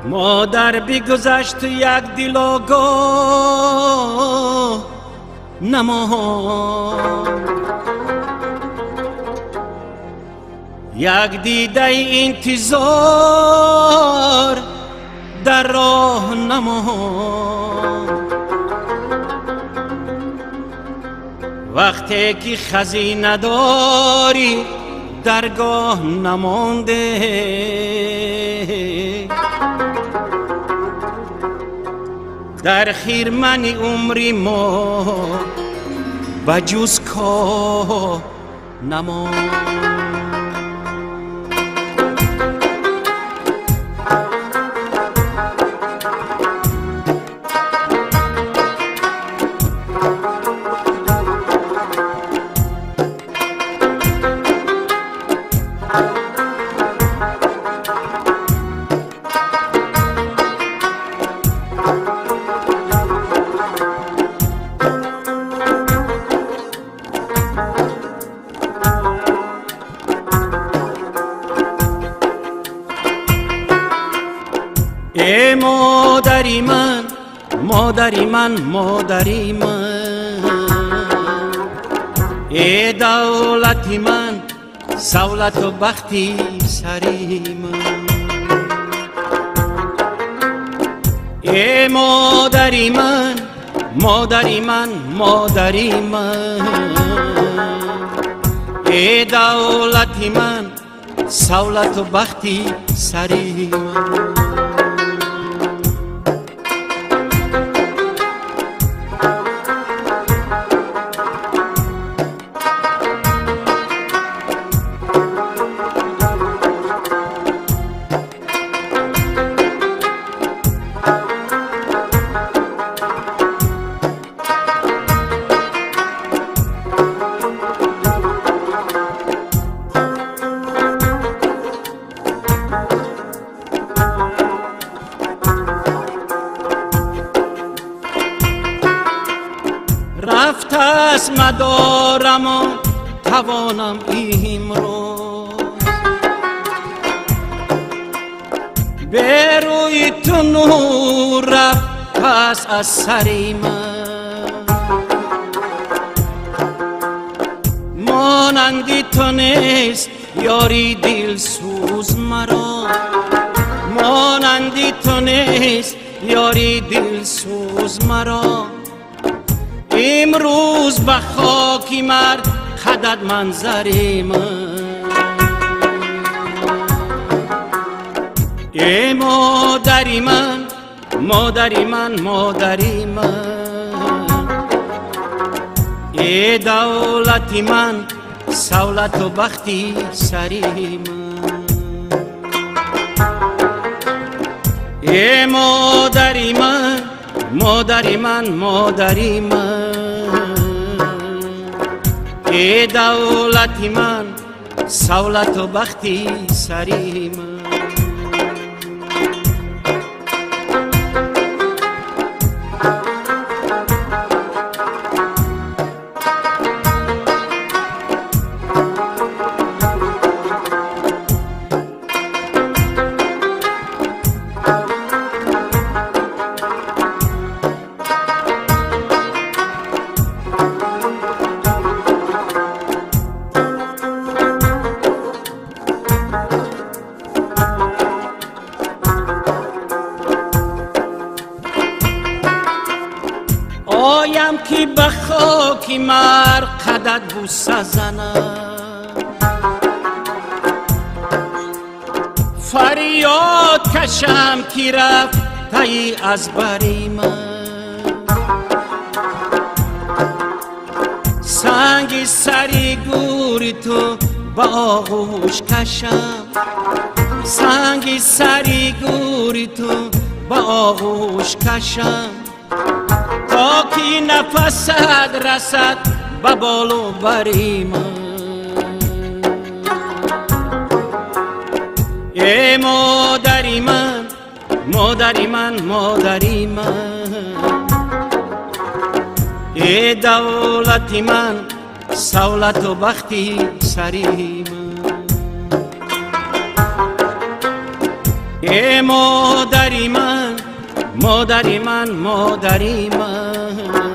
مادر بگذشت یک دل آگاه نماند، یک دیده انتظار در راه نماند. وقتی که خزینه داری درگاه نمانده، در خرمن عمری ما بجز کاه نماند. ای مادری من، مادری من، مادری من، ای دولتی من، سولت و بختی سری من. ای مادری من، مادری من، مادری من، ای دولتی من، سولت و بختی سری من. رفت از مدارم و توانم امروز، به روی تو نور رفت پس از سری من. مانندی تو نیست یاری دل سوز مرا، مانندی تو نیست یاری دل سوز مرا. امروز به خاکی مرد خدد منظر من. ای مادری من، مادری من، مادری من، ای دولتی من، سولت و بختی سری من. ای مادری من، مادری من، مادری من، ای دولتی من، سولت و بختی سری من. آیم که به خاکی مر قدد بوسه زنم، فریاد کشم که رفت تایی از بری من. سنگ سری گوری تو به آغوش کشم، سنگ سری گوری تو به آغوش کشم، تا که نفست رسد به بال و بری من. ای مادری من، مادری من، مادری من، ای دولتی من، سولت و بختی سری من. ای مادری من، مادری من، مادری من،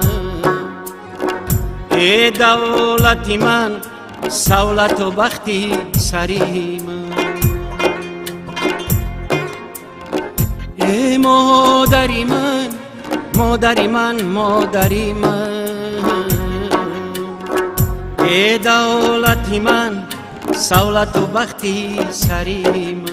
ای دولتی من، سولت و بختی سری من. ای مادری من، مادری من، مادری من، ای دولتی من، سولت و بختی سری من.